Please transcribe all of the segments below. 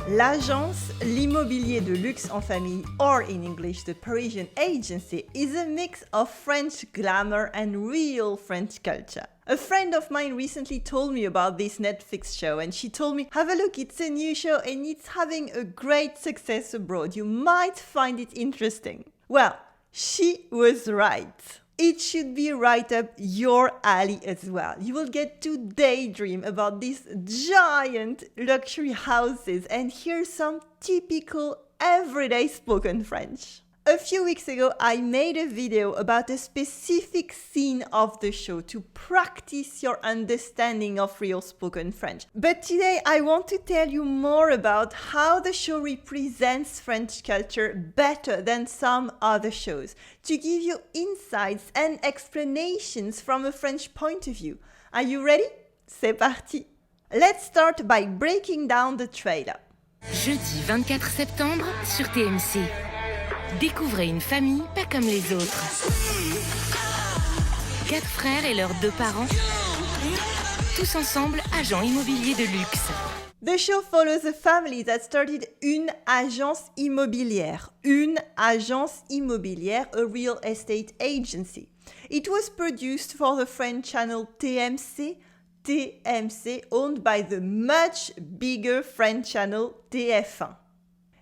L'agence, l'immobilier de luxe en famille, or in English, the Parisian Agency, is a mix of French glamour and real French culture. A friend of mine recently told me about this Netflix show and she told me, have a look, it's a new show and it's having a great success abroad. You might find it interesting. Well, she was right. It should be right up your alley as well. You will get to daydream about these giant luxury houses and hear some typical everyday spoken French. A few weeks ago, I made a video about a specific scene of the show to practice your understanding of real spoken French. But today, I want to tell you more about how the show represents French culture better than some other shows, to give you insights and explanations from a French point of view. Are you ready? C'est parti! Let's start by breaking down the trailer. Jeudi 24 septembre sur TMC. Découvrez une famille pas comme les autres. 4 frères et leurs 2 parents, tous ensemble agents immobiliers de luxe. The show follows a family that started une agence immobilière. Une agence immobilière, a real estate agency. It was produced for the French channel TMC, owned by the much bigger French channel TF1.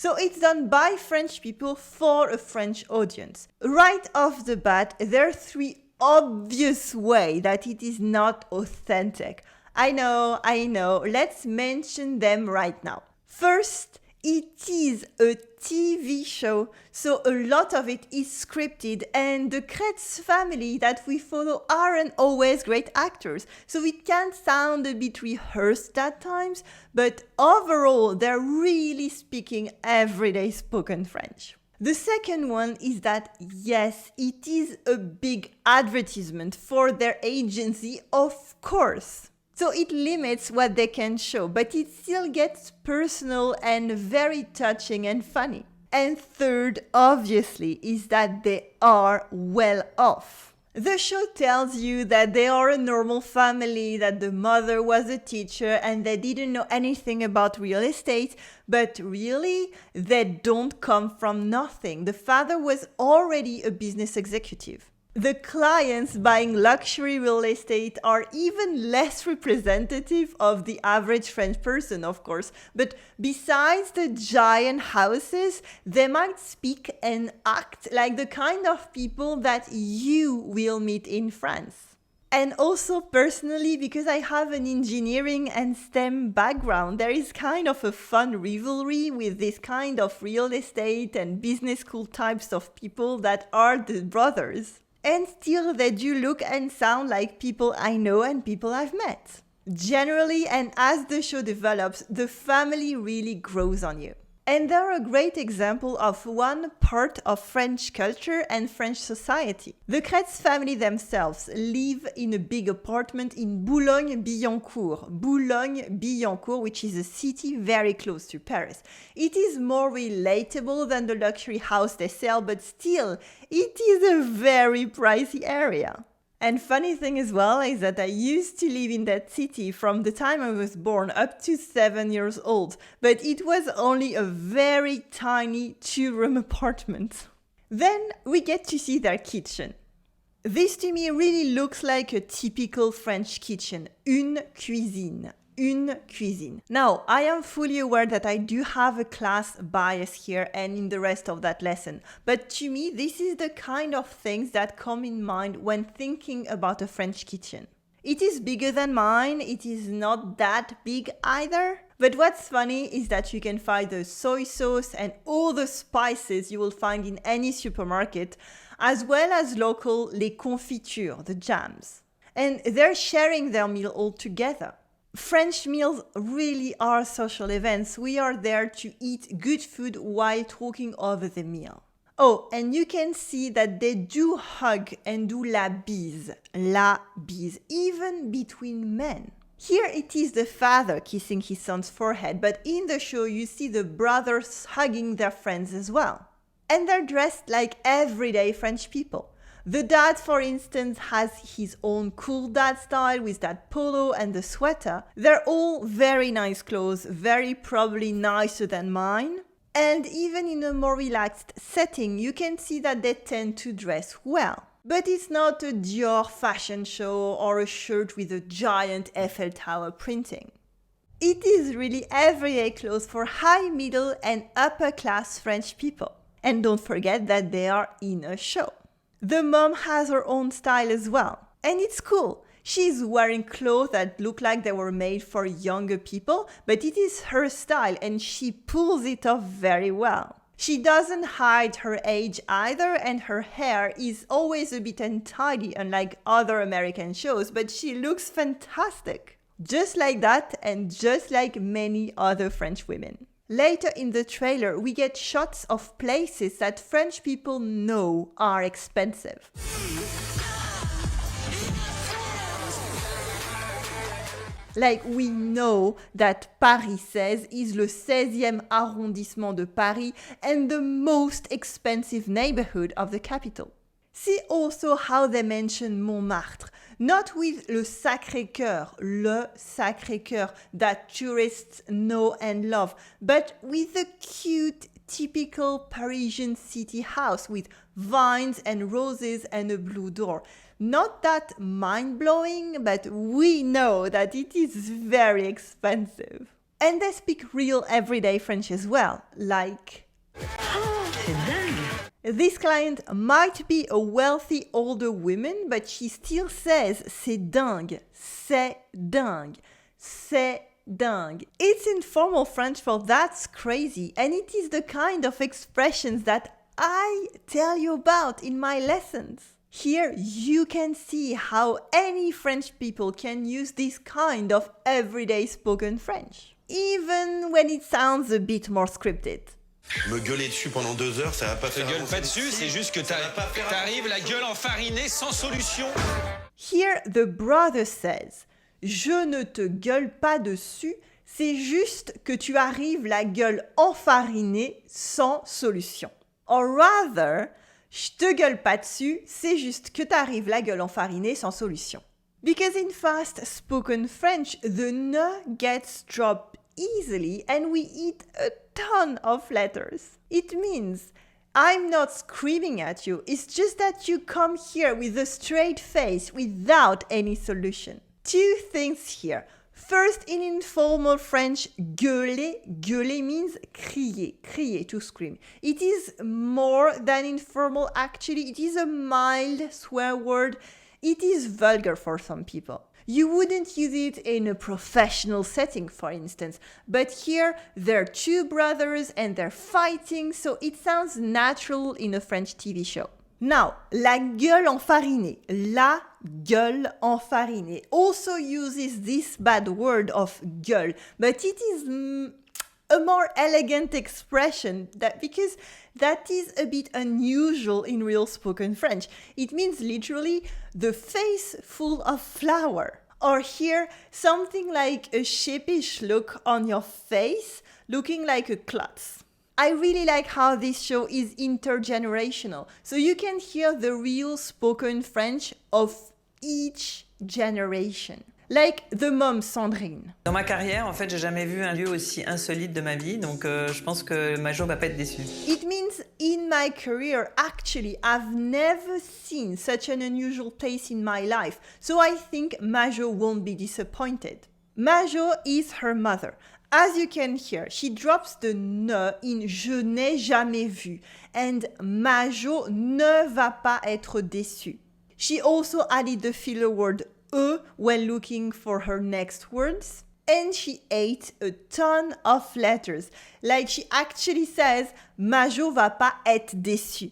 So it's done by French people for a French audience. Right off the bat, there are 3 obvious ways that it is not authentic. I know. Let's mention them right now. First, it is a TV show, so a lot of it is scripted, and the Kretz family that we follow aren't always great actors, so it can sound a bit rehearsed at times, but overall, they're really speaking everyday spoken French. The second one is that, yes, it is a big advertisement for their agency, of course. So it limits what they can show, but it still gets personal and very touching and funny. And third, obviously, is that they are well off. The show tells you that they are a normal family, that the mother was a teacher and they didn't know anything about real estate, but really, they don't come from nothing. The father was already a business executive. The clients buying luxury real estate are even less representative of the average French person, of course. But besides the giant houses, they might speak and act like the kind of people that you will meet in France. And also personally, because I have an engineering and STEM background, there is kind of a fun rivalry with this kind of real estate and business school types of people that are the brothers. And still, they do look and sound like people I know and people I've met. Generally, and as the show develops, the family really grows on you. And they're a great example of one part of French culture and French society. The Kretz family themselves live in a big apartment in Boulogne-Billancourt, which is a city very close to Paris. It is more relatable than the luxury house they sell, but still, it is a very pricey area. And funny thing as well is that I used to live in that city from the time I was born up to 7 years old, but it was only a very tiny 2-room apartment. Then we get to see their kitchen. This to me really looks like a typical French kitchen, une cuisine. Now, I am fully aware that I do have a class bias here and in the rest of that lesson, but to me, this is the kind of things that come in mind when thinking about a French kitchen. It is bigger than mine, it is not that big either, but what's funny is that you can find the soy sauce and all the spices you will find in any supermarket, as well as local les confitures, the jams. And they're sharing their meal all together. French meals really are social events. We are there to eat good food while talking over the meal. Oh, and you can see that they do hug and do la bise, even between men. Here it is the father kissing his son's forehead, but in the show you see the brothers hugging their friends as well. And they're dressed like everyday French people. The dad, for instance, has his own cool dad style with that polo and the sweater. They're all very nice clothes, very probably nicer than mine. And even in a more relaxed setting, you can see that they tend to dress well. But it's not a Dior fashion show or a shirt with a giant Eiffel Tower printing. It is really everyday clothes for high, middle and upper class French people. And don't forget that they are in a show. The mom has her own style as well. And it's cool. She's wearing clothes that look like they were made for younger people, but it is her style and she pulls it off very well. She doesn't hide her age either, and her hair is always a bit untidy, unlike other American shows, but she looks fantastic. Just like that, and just like many other French women. Later in the trailer, we get shots of places that French people know are expensive. Like we know that Paris 16 is le 16e arrondissement de Paris and the most expensive neighborhood of the capital. See also how they mention Montmartre, not with le Sacré-Cœur that tourists know and love, but with the cute, typical Parisian city house with vines and roses and a blue door. Not that mind-blowing, but we know that it is very expensive. And they speak real everyday French as well, like... C'est dingue! This client might be a wealthy older woman, but she still says c'est dingue, c'est dingue, c'est dingue. It's informal French for that's crazy, and it is the kind of expressions that I tell you about in my lessons. Here you can see how any French people can use this kind of everyday spoken French, even when it sounds a bit more scripted. Me gueuler dessus pendant 2 heures, ça va pas faire gueule avancer pas le dessus, dossier. c'est juste que t'arrives la gueule enfarinée sans solution. Here the brother says, je ne te gueule pas dessus, c'est juste que tu arrives la gueule enfarinée sans solution. Or rather, je te gueule pas dessus, c'est juste que t'arrives la gueule enfarinée sans solution. Because in fast spoken French, the ne gets dropped easily and we eat a ton of letters. It means I'm not screaming at you, it's just that you come here with a straight face without any solution. 2 things here. First, in informal French, gueuler means crier, to scream. It is more than informal actually, it is a mild swear word. It is vulgar for some people. You wouldn't use it in a professional setting, for instance, but here they're 2 brothers and they're fighting, so it sounds natural in a French TV show. Now, la gueule enfarinée also uses this bad word of gueule, but it is a more elegant expression because that is a bit unusual in real spoken French. It means literally the face full of flour. Or here, something like a sheepish look on your face, looking like a klutz. I really like how this show is intergenerational, so you can hear the real spoken French of each generation. Like the mom Sandrine. Dans ma carrière, en fait, j'ai jamais vu un lieu aussi insolite de ma vie, donc je pense que Majo va pas être déçu. It means in my career, actually, I've never seen such an unusual place in my life, so I think Majo won't be disappointed. Majo is her mother. As you can hear, she drops the ne in je n'ai jamais vu, and Majo ne va pas être déçue. She also added the filler word when looking for her next words, and she ate a ton of letters. Like she actually says, Majo va pas être déçu.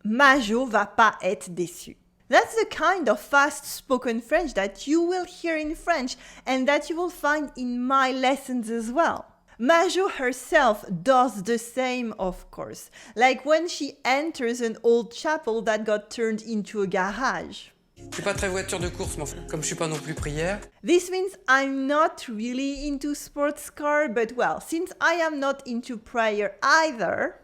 Majo va pas être déçu. That's the kind of fast-spoken French that you will hear in French and that you will find in my lessons as well. Majo herself does the same, of course, like when she enters an old chapel that got turned into a garage. Je suis pas très voiture de course, mais comme je suis pas non plus prière. This means I'm not really into sports car, but well, since I am not into prayer either,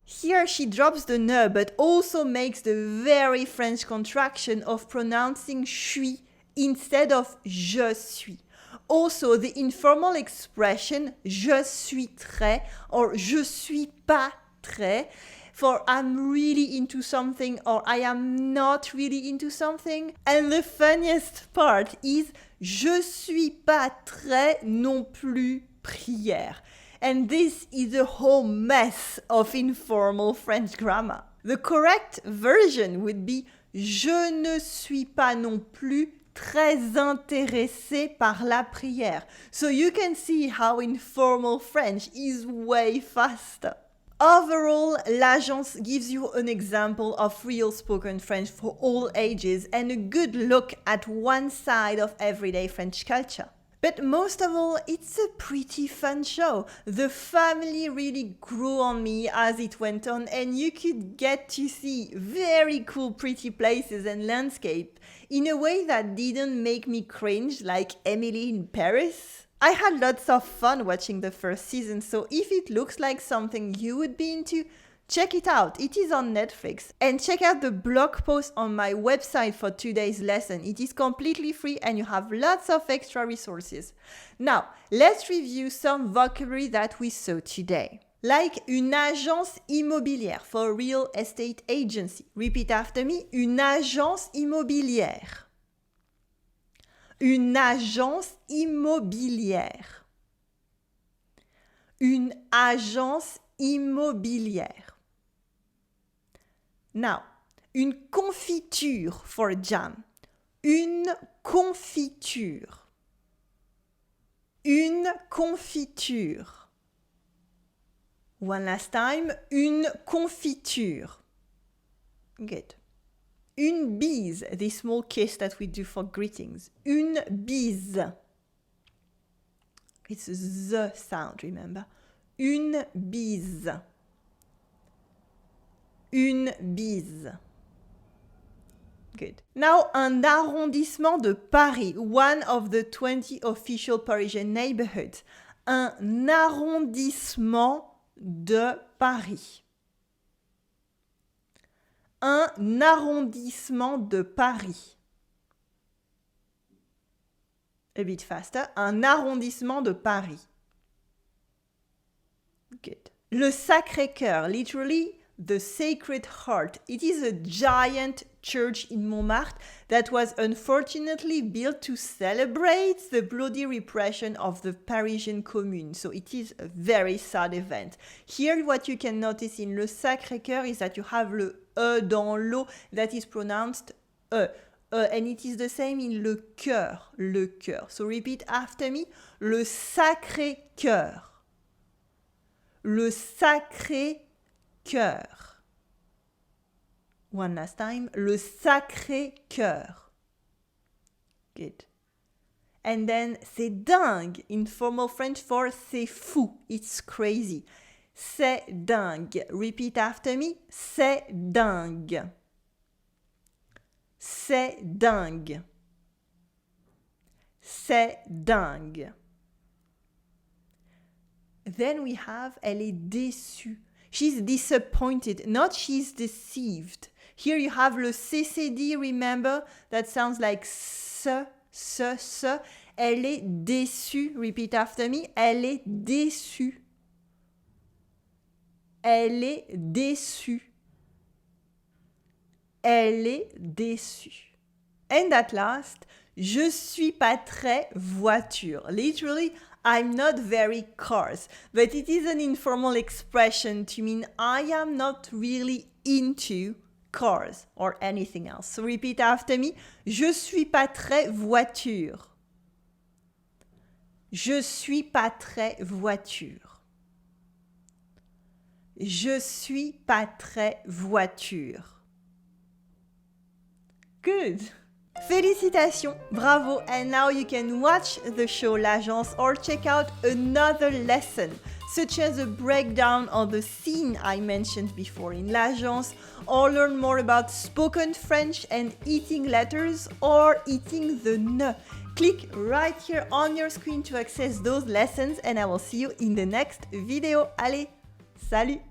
Here she drops the ne, but also makes the very French contraction of pronouncing suis instead of je suis. Also, the informal expression je suis très or je suis pas très for I'm really into something or I am not really into something. And the funniest part is je suis pas très non plus prière. And this is a whole mess of informal French grammar. The correct version would be je ne suis pas non plus très intéressé par la prière. So you can see how informal French is way faster. Overall, l'agence gives you an example of real spoken French for all ages and a good look at one side of everyday French culture. But most of all, it's a pretty fun show. The family really grew on me as it went on, and you could get to see very cool, pretty places and landscape in a way that didn't make me cringe like Emily in Paris. I had lots of fun watching the first season, so if it looks like something you would be into, check it out. It is on Netflix. And check out the blog post on my website for today's lesson. It is completely free and you have lots of extra resources. Now, let's review some vocabulary that we saw today. Like une agence immobilière for a real estate agency. Repeat after me. Une agence immobilière. Une agence immobilière. Une agence immobilière. Now, une confiture for jam. Une confiture. Une confiture. One last time. Une confiture. Good. Une bise, the small kiss that we do for greetings. Une bise. It's the sound, remember. Une bise. Une bise. Good. Now, un arrondissement de Paris, one of the 20 official Parisian neighborhoods. Un arrondissement de Paris. Un arrondissement de Paris. A bit faster. Un arrondissement de Paris. Good. Le Sacré-Cœur, literally the Sacred Heart. It is a giant church in Montmartre that was unfortunately built to celebrate the bloody repression of the Parisian Commune. So it is a very sad event. Here what you can notice in Le Sacré-Cœur is that you have le E dans l'eau that is pronounced E. And it is the same in le cœur, le cœur. So repeat after me. Le Sacré-Cœur. Le Sacré-Cœur. One last time. Le Sacré-Cœur. Good. And then c'est dingue in formal French for c'est fou. It's crazy. C'est dingue. Repeat after me. C'est dingue. C'est dingue. C'est dingue. Then we have elle est déçue. She's disappointed, not she's deceived. Here you have le CCD, remember? That sounds like se. Elle est déçue. Repeat after me. Elle est déçue. Elle est déçue. Elle est déçue. And at last, je suis pas très voiture. Literally, I'm not very cars, but it is an informal expression to mean I am not really into cars or anything else. So repeat after me. Je suis pas très voiture. Je suis pas très voiture. Je suis pas très voiture. Good. Félicitations, bravo, and now you can watch the show L'Agence or check out another lesson, such as a breakdown of the scene I mentioned before in L'Agence, or learn more about spoken French and eating letters or eating the ne. Click right here on your screen to access those lessons, and I will see you in the next video. Allez, salut!